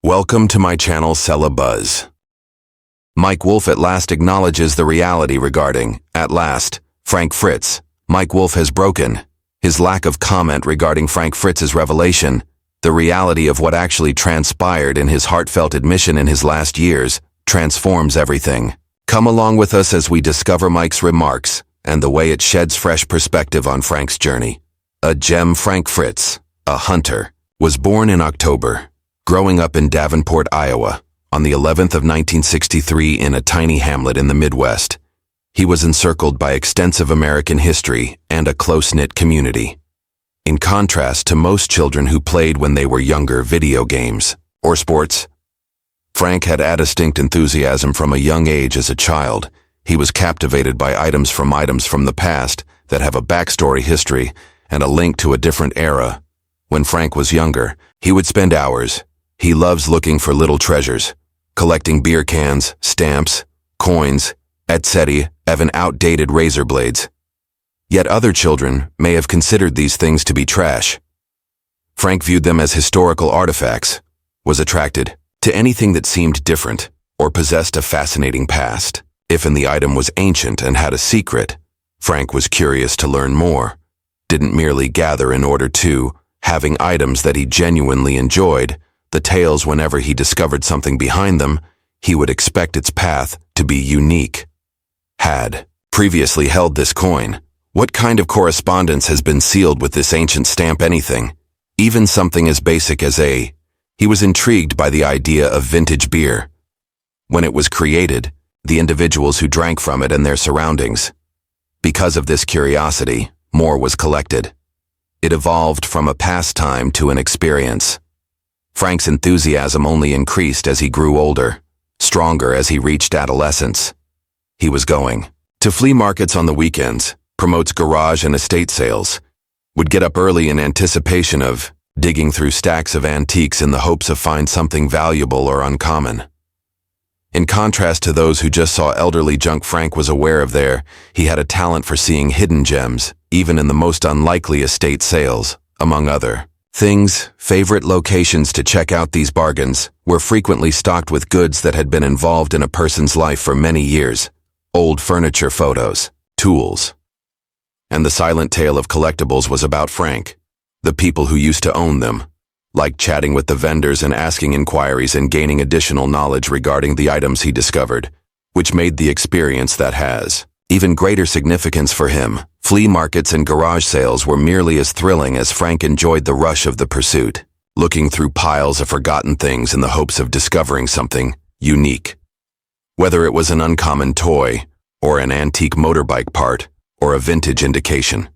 Welcome to my channel Sell a Buzz. Mike Wolfe at last acknowledges the reality regarding, at last, Frank Fritz. Mike Wolfe has broken. His lack of comment regarding Frank Fritz's revelation, the reality of what actually transpired in his heartfelt admission in his last years, transforms everything. Come along with us as we discover Mike's remarks and the way it sheds fresh perspective on Frank's journey. A gem. Frank Fritz, a hunter, was born in October, growing up in Davenport, Iowa, on the 11th of 1963 in a tiny hamlet in the Midwest. He was encircled by extensive American history and a close-knit community. In contrast to most children who played when they were younger video games or sports, Frank had a distinct enthusiasm from a young age. As a child, he was captivated by items from the past that have a backstory, history, and a link to a different era. When Frank was younger, he would spend hours. He loves looking for little treasures, collecting beer cans, stamps, coins, etc., even outdated razor blades. Yet other children may have considered these things to be trash. Frank viewed them as historical artifacts, was attracted to anything that seemed different or possessed a fascinating past. If the item was ancient and had a secret, Frank was curious to learn more, didn't merely gather in order to, having items that he genuinely enjoyed. The tales, whenever he discovered something behind them, he would expect its path to be unique. Had previously held this coin. What kind of correspondence has been sealed with this ancient stamp? Anything, even something as basic as a. He was intrigued by the idea of vintage beer. When it was created, the individuals who drank from it and their surroundings. Because of this curiosity, more was collected. It evolved from a pastime to an experience. Frank's enthusiasm only increased as he grew older, stronger as he reached adolescence. He was going to flea markets on the weekends, promotes garage and estate sales, would get up early in anticipation of digging through stacks of antiques in the hopes of find something valuable or uncommon. In contrast to those who just saw elderly junk, Frank was aware of he had a talent for seeing hidden gems, even in the most unlikely estate sales, among other things. Favorite locations to check out these bargains were frequently stocked with goods that had been involved in a person's life for many years. Old furniture, photos, tools. And the silent tale of collectibles was about Frank, the people who used to own them, like chatting with the vendors and asking inquiries and gaining additional knowledge regarding the items he discovered, which made the experience that has even greater significance for him. Flea markets and garage sales were merely as thrilling as Frank enjoyed the rush of the pursuit, looking through piles of forgotten things in the hopes of discovering something unique. Whether it was an uncommon toy, or an antique motorbike part, or a vintage indication.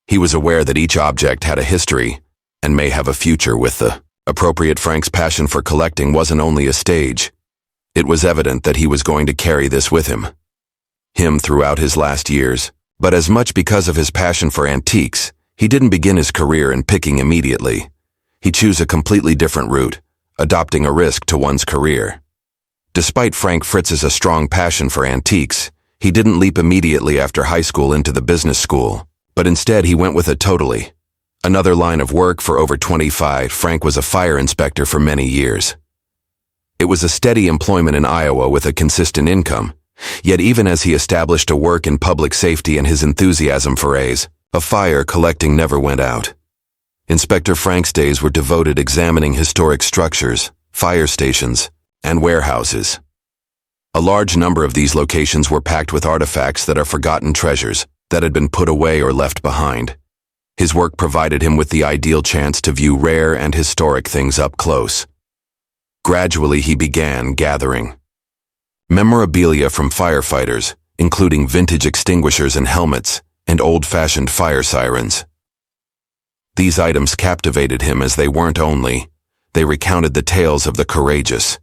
He was aware that each object had a history, and may have a future with the appropriate. Frank's passion for collecting wasn't only a stage. It was evident that he was going to carry this with him throughout his last years. But as much because of his passion for antiques, he didn't begin his career in picking immediately. He chose a completely different route, adopting a risk to one's career. Despite Frank Fritz's strong passion for antiques, he didn't leap immediately after high school into the business school, but instead he went with another line of work. For over 25, Frank was a fire inspector for many years. It was a steady employment in Iowa with a consistent income. Yet even as he established a work in public safety and his enthusiasm for fire collecting never went out. Inspector Frank's days were devoted examining historic structures, fire stations, and warehouses. A large number of these locations were packed with artifacts that are forgotten treasures that had been put away or left behind. His work provided him with the ideal chance to view rare and historic things up close. Gradually he began gathering memorabilia from firefighters, including vintage extinguishers and helmets, and old-fashioned fire sirens. These items captivated him as they recounted the tales of the courageous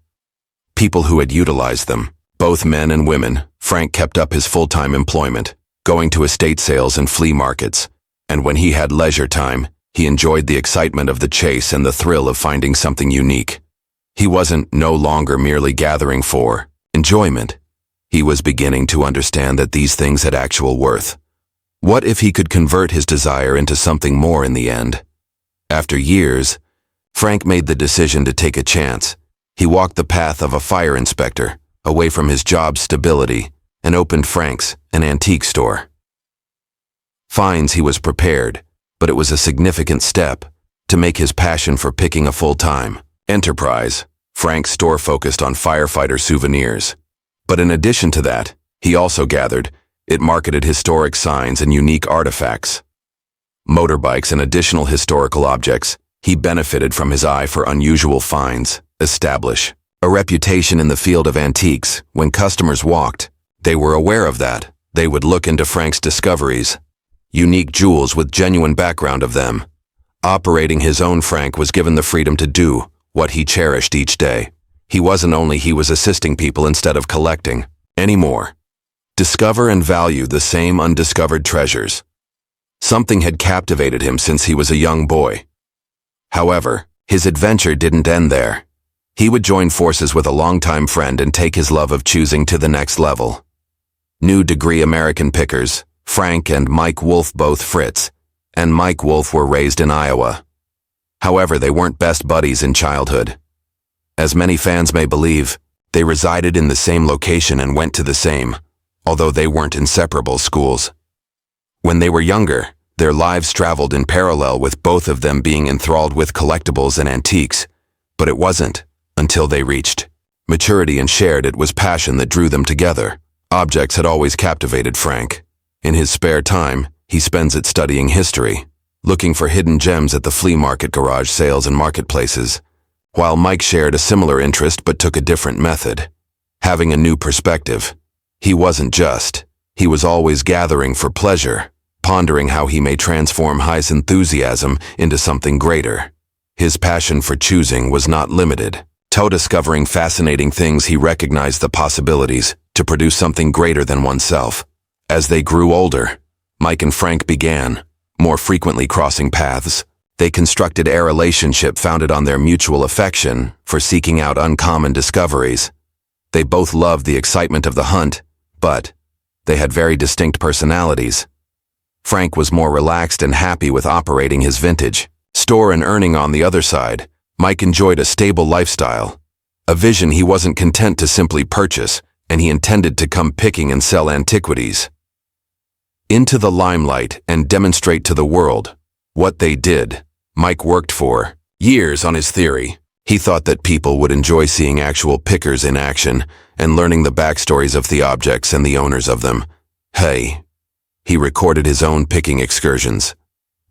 people who had utilized them, both men and women. Frank kept up his full-time employment, going to estate sales and flea markets, and when he had leisure time, he enjoyed the excitement of the chase and the thrill of finding something unique. He wasn't no longer merely gathering for enjoyment. He was beginning to understand that these things had actual worth. What if he could convert his desire into something more in the end? After years, Frank made the decision to take a chance. He walked the path of a fire inspector, away from his job stability, and opened Frank's, an antique store. Fines he was prepared, but it was a significant step to make his passion for picking a full-time enterprise. Frank's store focused on firefighter souvenirs. But in addition to that, he also gathered, it marketed historic signs and unique artifacts. Motorbikes and additional historical objects, he benefited from his eye for unusual finds, establish a reputation in the field of antiques. When customers walked, they were aware of that. They would look into Frank's discoveries, unique jewels with genuine background of them. Operating his own, Frank was given the freedom to do what he cherished each day. He was assisting people instead of collecting anymore. Discover and value the same undiscovered treasures. Something had captivated him since he was a young boy. However, his adventure didn't end there. He would join forces with a longtime friend and take his love of choosing to the next level. New degree American pickers, Frank and Mike Wolfe, both Fritz, and Mike Wolfe were raised in Iowa. However, they weren't best buddies in childhood. As many fans may believe, they resided in the same location and went to the same, although they weren't inseparable, schools. When they were younger, their lives traveled in parallel, with both of them being enthralled with collectibles and antiques, but it wasn't until they reached maturity and shared it was passion that drew them together. Objects had always captivated Frank. In his spare time, he spends it studying history, looking for hidden gems at the flea market, garage sales, and marketplaces, while Mike shared a similar interest but took a different method. Having a new perspective, he was always gathering for pleasure, pondering how he may transform his enthusiasm into something greater. His passion for choosing was not limited to discovering fascinating things. He recognized the possibilities to produce something greater than oneself. As they grew older, Mike and Frank began more frequently crossing paths. They constructed a relationship founded on their mutual affection for seeking out uncommon discoveries. They both loved the excitement of the hunt, but they had very distinct personalities. Frank was more relaxed and happy with operating his vintage store and earning on the other side. Mike enjoyed a stable lifestyle, a vision he wasn't content to simply purchase, and he intended to come picking and sell antiquities into the limelight and demonstrate to the world what they did. Mike worked for years on his theory. He thought that people would enjoy seeing actual pickers in action and learning the backstories of the objects and the owners of them. He recorded his own picking excursions,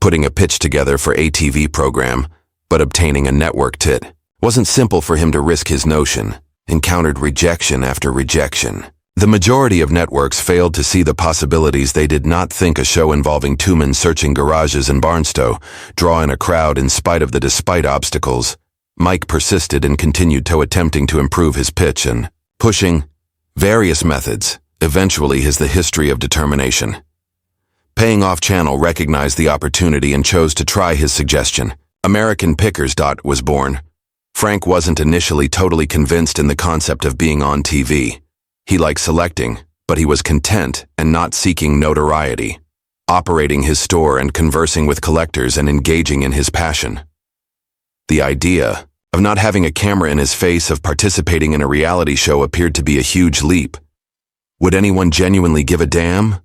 putting a pitch together for a TV program, but obtaining a network tit wasn't simple for him to risk his notion. Encountered rejection after rejection. The majority of networks failed to see the possibilities. They did not think a show involving two men searching garages in Barnstow draw in a crowd in spite of despite obstacles. Mike persisted and continued attempting to improve his pitch and pushing various methods. Eventually, the history of determination. Paying Off Channel recognized the opportunity and chose to try his suggestion. American Pickers was born. Frank wasn't initially totally convinced in the concept of being on TV. He liked selecting, but he was content and not seeking notoriety, operating his store and conversing with collectors and engaging in his passion. The idea of not having a camera in his face, of participating in a reality show, appeared to be a huge leap. Would anyone genuinely give a damn?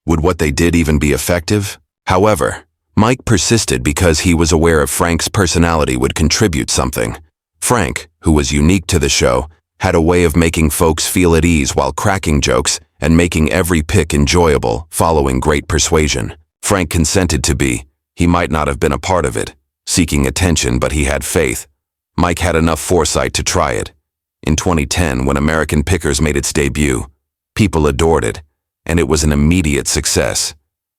Would what they did even be effective? However, Mike persisted because he was aware of Frank's personality would contribute something. Frank, who was unique to the show, had a way of making folks feel at ease while cracking jokes and making every pick enjoyable, following great persuasion. Frank consented to be. He might not have been a part of it, seeking attention, but he had faith. Mike had enough foresight to try it. In 2010, when American Pickers made its debut, people adored it, and it was an immediate success.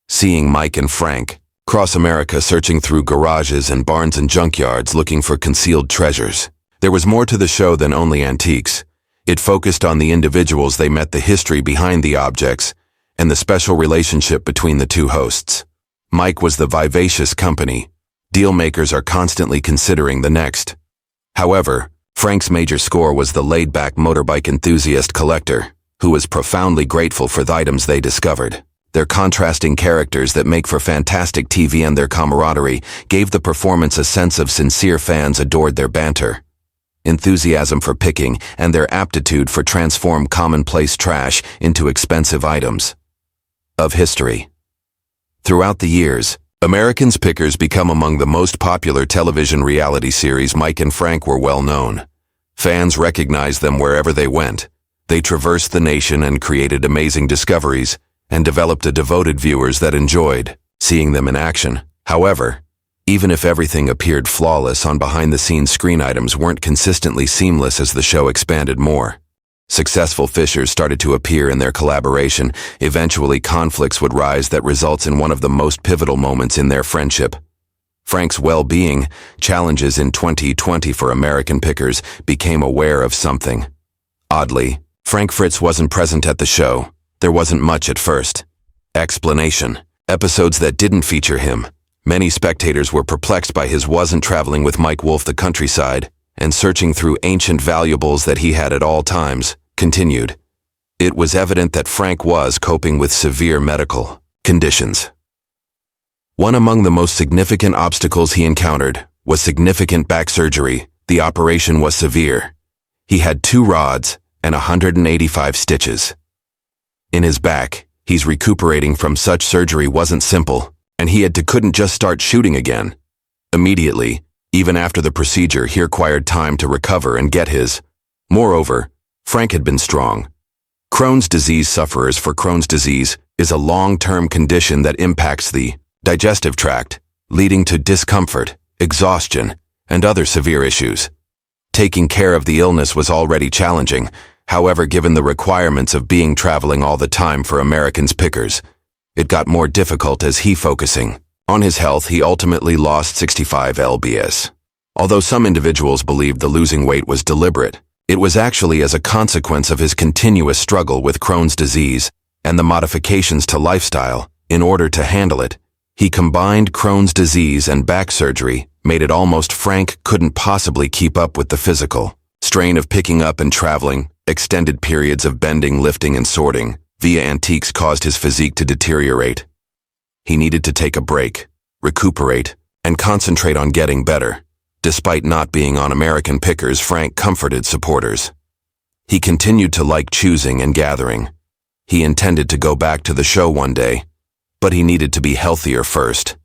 Seeing Mike and Frank cross America searching through garages and barns and junkyards looking for concealed treasures. There was more to the show than only antiques. It focused on the individuals they met, the history behind the objects, and the special relationship between the two hosts. Mike was the vivacious company. Deal makers are constantly considering the next. However, Frank's major score was the laid-back motorbike enthusiast collector, who was profoundly grateful for the items they discovered. Their contrasting characters that make for fantastic TV and their camaraderie gave the performance a sense of sincere. Fans adored their banter. enthusiasm for picking, and their aptitude for transform commonplace trash into expensive items. Of history. Throughout the years, Americans Pickers become among the most popular television reality series. Mike and Frank were well known. Fans recognized them wherever they went. They traversed the nation and created amazing discoveries, and developed a devoted viewers that enjoyed seeing them in action. However, even if everything appeared flawless on behind-the-scenes screen, items weren't consistently seamless as the show expanded more. Successful fissures started to appear in their collaboration. Eventually, conflicts would rise that results in one of the most pivotal moments in their friendship. Frank's well-being challenges in 2020 for American Pickers became aware of something. Oddly, Frank Fritz wasn't present at the show. There wasn't much at first. Explanation: episodes that didn't feature him. Many spectators were perplexed by his wasn't traveling with Mike Wolfe the countryside and searching through ancient valuables that he had at all times. Continued. It was evident that Frank was coping with severe medical conditions. One among the most significant obstacles he encountered was significant back surgery. The operation was severe. He had 2 rods and 185 stitches. In his back, he's recuperating from such surgery wasn't simple, and he couldn't just start shooting again. Immediately, even after the procedure, he required time to recover and get his. Moreover, Frank had been strong. Crohn's disease sufferers for Crohn's disease is a long-term condition that impacts the digestive tract, leading to discomfort, exhaustion, and other severe issues. Taking care of the illness was already challenging. However, given the requirements of being traveling all the time for Americans Pickers, it got more difficult as he focusing on his health. He ultimately lost 65 lbs. Although some individuals believed the losing weight was deliberate, it was actually as a consequence of his continuous struggle with Crohn's disease and the modifications to lifestyle in order to handle it. He combined Crohn's disease and back surgery, made it almost Frank couldn't possibly keep up with the physical strain of picking up and traveling. Extended periods of bending, lifting, and sorting via antiques caused his physique to deteriorate. He needed to take a break, recuperate, and concentrate on getting better. Despite not being on American Pickers, Frank comforted supporters. He continued to like choosing and gathering. He intended to go back to the show one day, but he needed to be healthier first.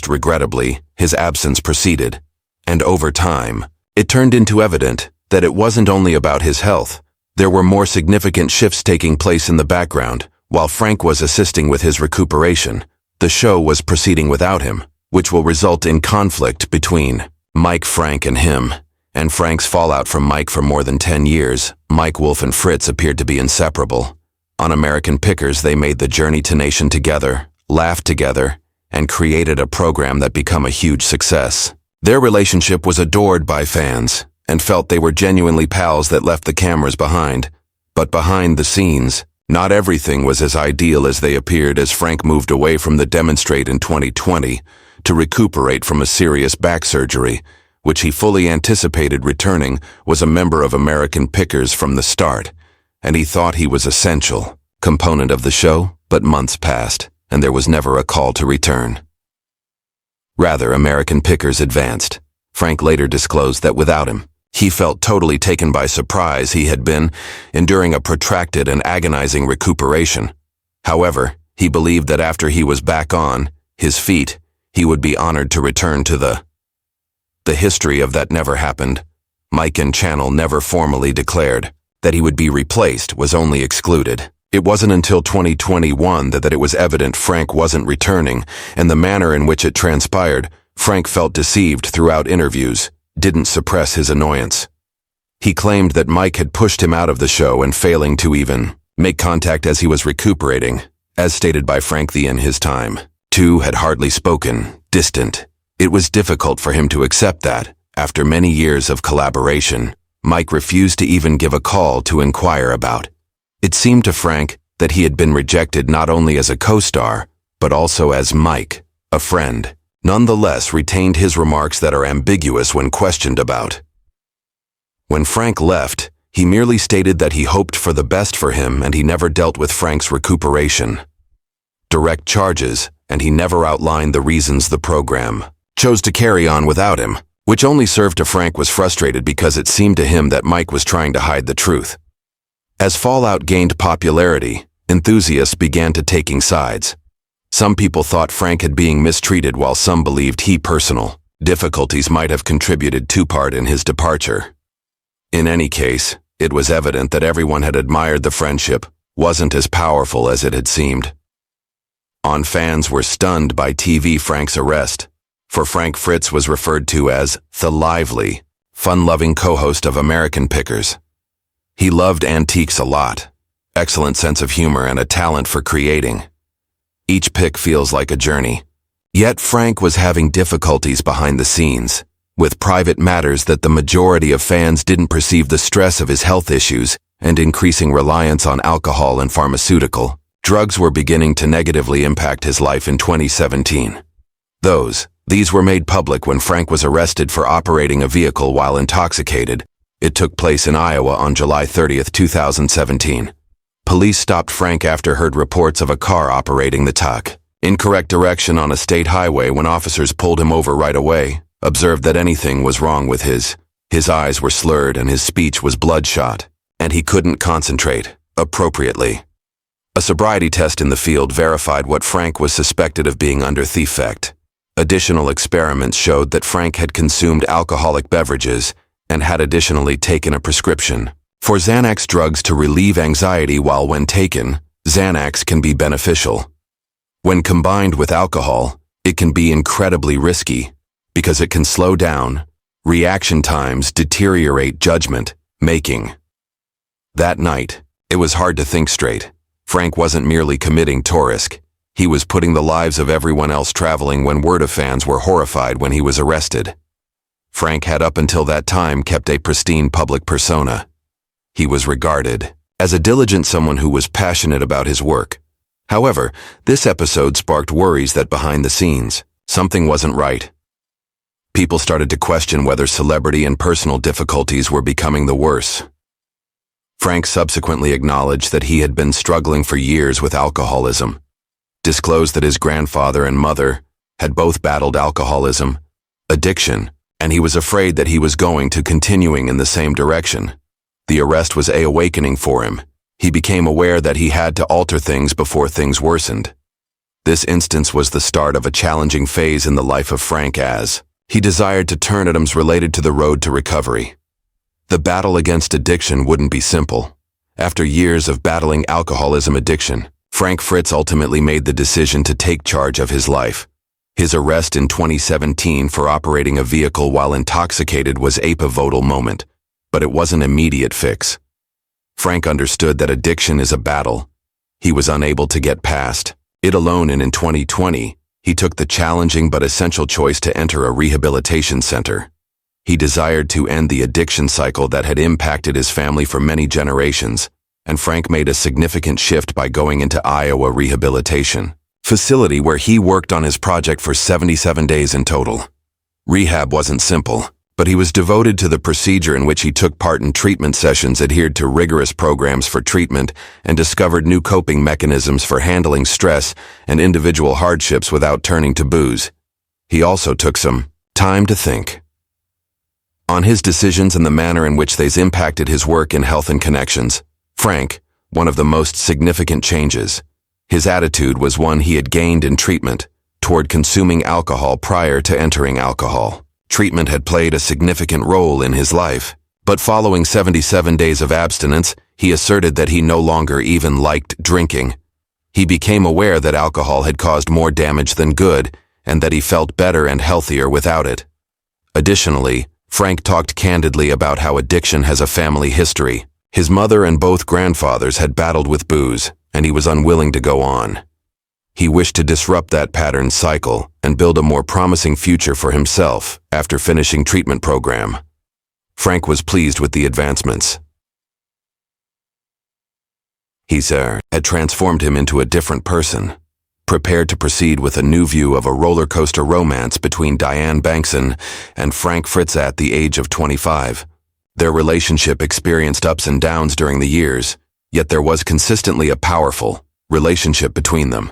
Regrettably, his absence proceeded, and over time, it turned into evident that it wasn't only about his health. There were more significant shifts taking place in the background. While Frank was assisting with his recuperation, the show was proceeding without him, which will result in conflict between Mike, Frank, and him, and Frank's fallout from Mike for more than 10 years. Mike Wolfe and Fritz appeared to be inseparable. On American Pickers, they made the journey to nation together, laughed together, and created a program that became a huge success. Their relationship was adored by fans, and felt they were genuinely pals that left the cameras behind. But behind the scenes, not everything was as ideal as they appeared as Frank moved away from the demonstrate in 2020 to recuperate from a serious back surgery, which he fully anticipated returning. Was a member of American Pickers from the start, and he thought he was essential component of the show, but months passed, and there was never a call to return. Rather, American Pickers advanced. Frank later disclosed that without him, he felt totally taken by surprise. He had been enduring a protracted and agonizing recuperation. However, he believed that after he was back on his feet, he would be honored to return to the history of that never happened. Mike and Channel never formally declared that he would be replaced, was only excluded. It wasn't until 2021 that it was evident Frank wasn't returning, and the manner in which it transpired, Frank felt deceived throughout interviews, didn't suppress his annoyance. He claimed that Mike had pushed him out of the show and failing to even make contact as he was recuperating. As stated by Frank, in his time, two had hardly spoken, distant. It was difficult for him to accept that, after many years of collaboration, Mike refused to even give a call to inquire about. It seemed to Frank that he had been rejected not only as a co-star, but also as Mike, a friend. Nonetheless, retained his remarks that are ambiguous when questioned about. When Frank left, he merely stated that he hoped for the best for him and he never dealt with Frank's recuperation. Direct charges, and he never outlined the reasons the program chose to carry on without him. which only served to Frank was frustrated because it seemed to him that Mike was trying to hide the truth. As Fallout gained popularity, enthusiasts began to taking sides. Some people thought Frank had being mistreated while some believed he personal difficulties might have contributed to part in his departure. In any case, it was evident that everyone had admired the friendship wasn't as powerful as it had seemed. Fans were stunned by TV Frank's arrest, for Frank Fritz was referred to as the lively, fun-loving co-host of American Pickers. He loved antiques a lot, excellent sense of humor and a talent for creating. Each pick feels like a journey. Yet Frank was having difficulties behind the scenes, with private matters that the majority of fans didn't perceive the stress of his health issues and increasing reliance on alcohol and pharmaceutical drugs were beginning to negatively impact his life in 2017. These were made public when Frank was arrested for operating a vehicle while intoxicated. It took place in Iowa on July 30, 2017. Police stopped Frank after heard reports of a car operating the incorrect direction on a state highway. When officers pulled him over right away, observed that anything was wrong with his eyes were slurred and his speech was bloodshot, and he couldn't concentrate appropriately. A sobriety test in the field verified what Frank was suspected of being under the effect. Additional experiments showed that Frank had consumed alcoholic beverages and had additionally taken a prescription for Xanax drugs to relieve anxiety. While when taken, Xanax can be beneficial. When combined with alcohol, it can be incredibly risky because it can slow down reaction times, deteriorate judgment making. That night, it was hard to think straight. Frank wasn't merely committing to risk. He was putting the lives of everyone else traveling. When word of fans were horrified when he was arrested. Frank had up until that time kept a pristine public persona. He was regarded as a diligent someone who was passionate about his work. However, this episode sparked worries that behind the scenes, something wasn't right. People started to question whether celebrity and personal difficulties were becoming the worse. Frank subsequently acknowledged that he had been struggling for years with alcoholism, disclosed that his grandfather and mother had both battled alcoholism, addiction, and he was afraid that he was going to continuing in the same direction. The arrest was an awakening for him. He became aware that he had to alter things before things worsened. This instance was the start of a challenging phase in the life of Frank as he desired to turn items related to the road to recovery. The battle against addiction wouldn't be simple. After years of battling alcoholism addiction, Frank Fritz ultimately made the decision to take charge of his life. His arrest in 2017 for operating a vehicle while intoxicated was a pivotal moment, but it wasn't an immediate fix. Frank understood that addiction is a battle he was unable to get past it alone, and in 2020, he took the challenging but essential choice to enter a rehabilitation center. He desired to end the addiction cycle that had impacted his family for many generations, and Frank made a significant shift by going into Iowa Rehabilitation Facility, where he worked on his project for 77 days in total. Rehab wasn't simple, but he was devoted to the procedure, in which he took part in treatment sessions, adhered to rigorous programs for treatment, and discovered new coping mechanisms for handling stress and individual hardships without turning to booze. He also took some time to think on his decisions and the manner in which they's impacted his work in health and connections. Frank, one of the most significant changes. His attitude was one he had gained in treatment toward consuming alcohol prior to entering alcohol. Treatment had played a significant role in his life, but following 77 days of abstinence, he asserted that he no longer even liked drinking. He became aware that alcohol had caused more damage than good, and that he felt better and healthier without it. Additionally, Frank talked candidly about how addiction has a family history. His mother and both grandfathers had battled with booze, and he was unwilling to go on. He wished to disrupt that pattern cycle and build a more promising future for himself after finishing treatment program. Frank was pleased with the advancements. He had transformed him into a different person, prepared to proceed with a new view of a roller coaster romance between Diane Bankson and Frank Fritz at the age of 25. Their relationship experienced ups and downs during the years, yet there was consistently a powerful relationship between them.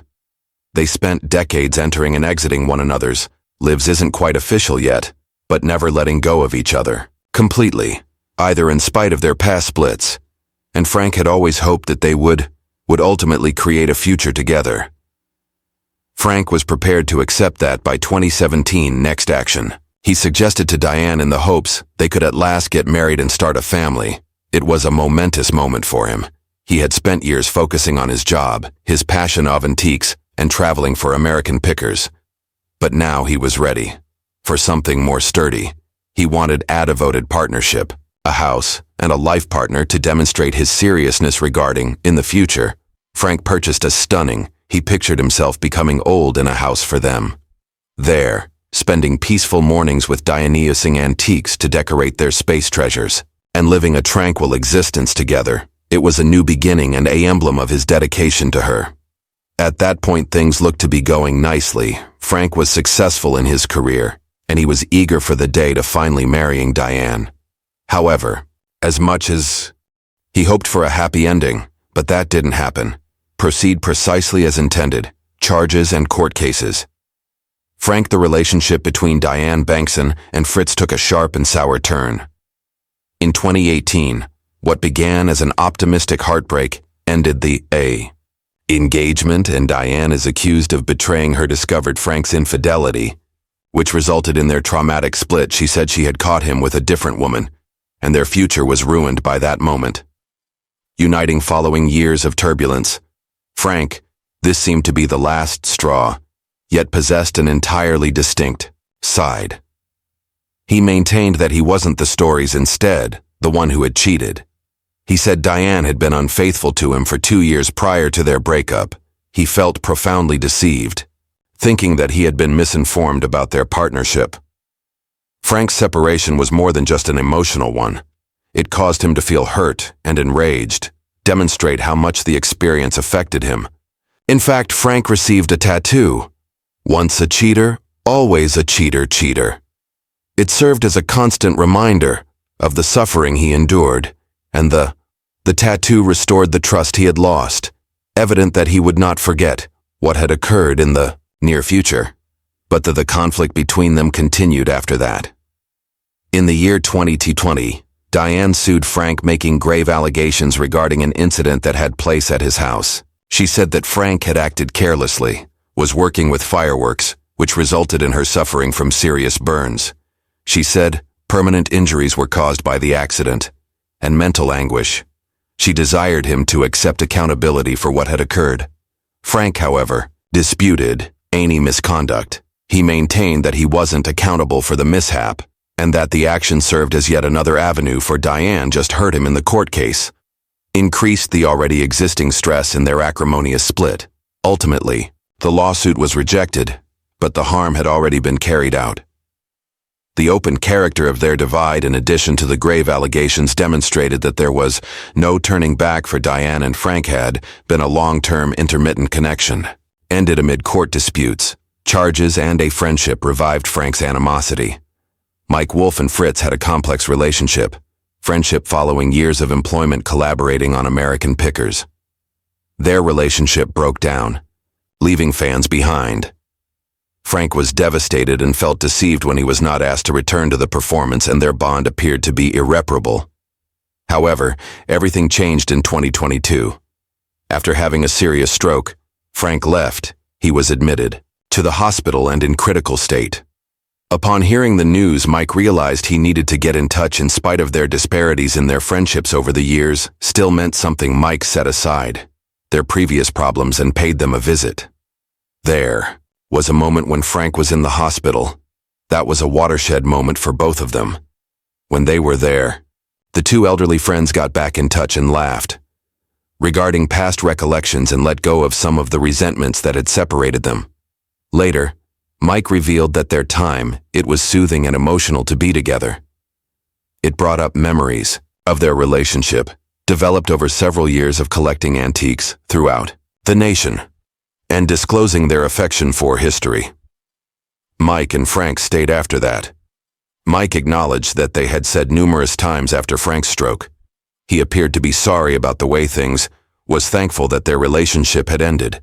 They spent decades entering and exiting one another's lives. Isn't quite official yet, but never letting go of each other, completely, either in spite of their past splits. And Frank had always hoped that they would ultimately create a future together. Frank was prepared to accept that by 2017 next action. He suggested to Diane in the hopes they could at last get married and start a family. It was a momentous moment for him. He had spent years focusing on his job, his passion of antiques, and traveling for American pickers. But now he was ready for something more sturdy. He wanted a devoted partnership, a house, and a life partner to demonstrate his seriousness regarding, in the future. Frank purchased a stunning. He pictured himself becoming old in a house for them. There, spending peaceful mornings with Diane using antiques to decorate their space treasures, and living a tranquil existence together. It was a new beginning and an emblem of his dedication to her. At that point things looked to be going nicely. Frank was successful in his career, and he was eager for the day to finally marrying Diane. However, as much as he hoped for a happy ending, but that didn't happen. Proceed precisely as intended, charges and court cases. The relationship between Diane Bankson and Fritz took a sharp and sour turn. In 2018, what began as an optimistic heartbreak ended the engagement, and Diane is accused of betraying her discovered Frank's infidelity, which resulted in their traumatic split. She said she had caught him with a different woman, and their future was ruined by that moment. Uniting following years of turbulence, this seemed to be the last straw, yet possessed an entirely distinct side. He maintained that he wasn't the story's instead, the one who had cheated. He said Diane had been unfaithful to him for 2 years prior to their breakup. He felt profoundly deceived, thinking that he had been misinformed about their partnership. Frank's separation was more than just an emotional one. It caused him to feel hurt and enraged, demonstrate how much the experience affected him. In fact, Frank received a tattoo. Once a cheater, always a cheater. It served as a constant reminder of the suffering he endured, and the tattoo restored the trust he had lost, evident that he would not forget what had occurred in the near future, but that the conflict between them continued after that. In the year 2020, Diane sued Frank, making grave allegations regarding an incident that had place at his house. She said that Frank had acted carelessly, was working with fireworks, which resulted in her suffering from serious burns. She said permanent injuries were caused by the accident, and mental anguish. She desired him to accept accountability for what had occurred. Frank, however, disputed any misconduct. He maintained that he wasn't accountable for the mishap, and that the action served as yet another avenue for Diane just hurt him in the court case, increased the already existing stress in their acrimonious split. Ultimately, the lawsuit was rejected, but the harm had already been carried out. The open character of their divide, in addition to the grave allegations, demonstrated that there was no turning back for Diane and Frank. Had been a long-term intermittent connection, ended amid court disputes, charges, and a friendship revived Frank's animosity. Mike Wolfe and Fritz had a complex relationship, friendship following years of employment collaborating on American pickers. Their relationship broke down, leaving fans behind. Frank was devastated and felt deceived when he was not asked to return to the performance, and their bond appeared to be irreparable. However, everything changed in 2022. After having a serious stroke, Frank left. He was admitted to the hospital and in critical state. Upon hearing the news, Mike realized he needed to get in touch. In spite of their disparities in their friendships over the years, still meant something. Mike set aside their previous problems and paid them a visit. There was a moment when Frank was in the hospital. That was a watershed moment for both of them. When they were there, the two elderly friends got back in touch and laughed regarding past recollections and let go of some of the resentments that had separated them. Later, Mike revealed that it was soothing and emotional to be together. It brought up memories of their relationship, developed over several years of collecting antiques throughout the nation, and disclosing their affection for history. Mike and Frank stayed after that. Mike acknowledged that they had said numerous times after Frank's stroke. He appeared to be sorry about the way things, was thankful that their relationship had ended.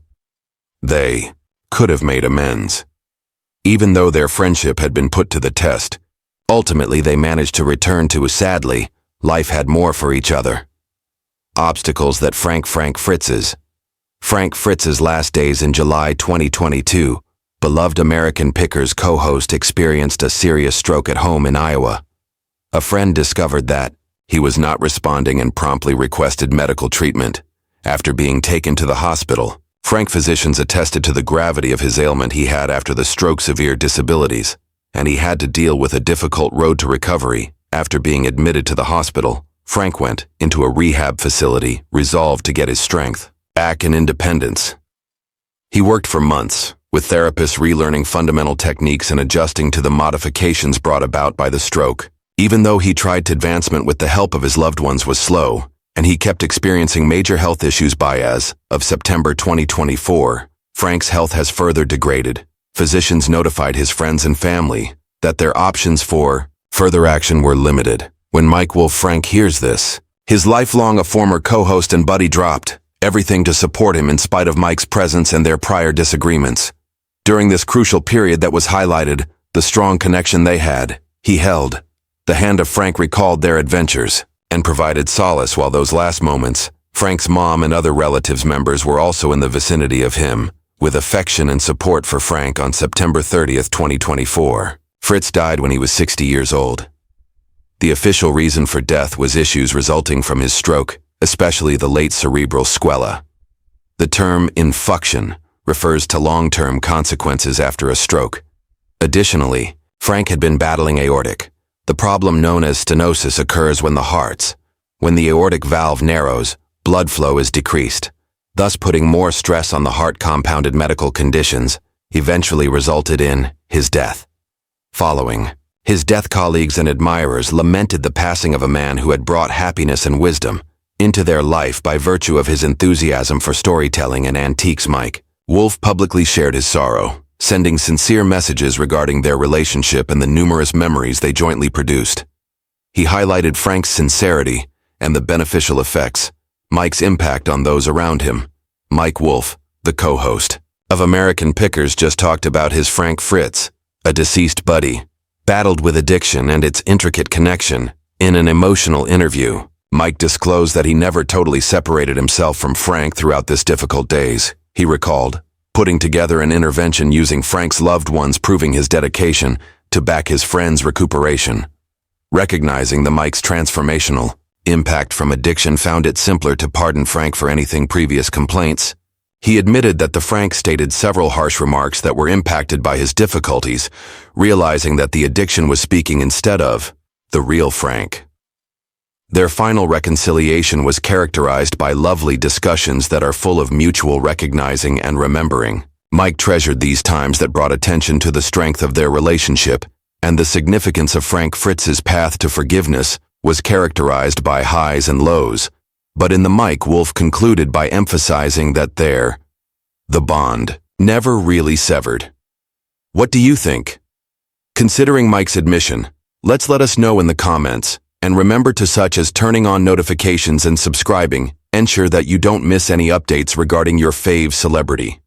They could have made amends. Even though their friendship had been put to the test, Ultimately, they managed to return to, sadly, life had more for each other. Obstacles that Frank Fritz's. Frank Fritz's last days in July 2022, beloved American Pickers co-host experienced a serious stroke at home in Iowa. A friend discovered that he was not responding and promptly requested medical treatment. After being taken to the hospital, Frank physicians attested to the gravity of his ailment he had after the stroke, severe disabilities, and he had to deal with a difficult road to recovery. After being admitted to the hospital, Frank went into a rehab facility, resolved to get his strength back and independence. He worked for months, with therapists relearning fundamental techniques and adjusting to the modifications brought about by the stroke. Even though he tried to advancement with the help of his loved ones was slow, and he kept experiencing major health issues by as of September 2024, Frank's health has further degraded. Physicians notified his friends and family that their options for further action were limited. When Mike Wolfe Frank hears this, his lifelong a former co-host and buddy dropped everything to support him in spite of Mike's presence and their prior disagreements. During this crucial period that was highlighted, the strong connection they had, he held the hand of Frank, recalled their adventures, and provided solace while those last moments. Frank's mom and other relatives members were also in the vicinity of him, with affection and support for Frank. On September 30th, 2024, Fritz died when he was 60 years old. The official reason for death was issues resulting from his stroke, especially the late cerebral sequela. The term infuction refers to long-term consequences after a stroke. Additionally, Frank had been battling aortic. The problem known as stenosis occurs when when the aortic valve narrows, blood flow is decreased, thus putting more stress on the heart. Compounded medical conditions eventually resulted in his death. Following his death, colleagues and admirers lamented the passing of a man who had brought happiness and wisdom into their life by virtue of his enthusiasm for storytelling and antiques. Mike Wolfe publicly shared his sorrow, sending sincere messages regarding their relationship and the numerous memories they jointly produced. He highlighted Frank's sincerity and the beneficial effects Mike's impact on those around him. Mike Wolfe, the co-host of American Pickers, just talked about his Frank Fritz, a deceased buddy, battled with addiction and its intricate connection. In an emotional interview, Mike disclosed that he never totally separated himself from Frank throughout this difficult days. He recalled putting together an intervention using Frank's loved ones, proving his dedication to back his friend's recuperation. Recognizing the Mike's transformational impact from addiction, found it simpler to pardon Frank for anything previous complaints. He admitted that the Frank stated several harsh remarks that were impacted by his difficulties, realizing that the addiction was speaking instead of the real Frank. Their final reconciliation was characterized by lovely discussions that are full of mutual recognizing and remembering. Mike treasured these times that brought attention to the strength of their relationship, and the significance of Frank Fritz's path to forgiveness was characterized by highs and lows. But in the Mike Wolfe concluded by emphasizing that the bond never really severed. What do you think? Considering Mike's admission, let us know in the comments. And remember to such as turning on notifications and subscribing, ensure that you don't miss any updates regarding your fave celebrity.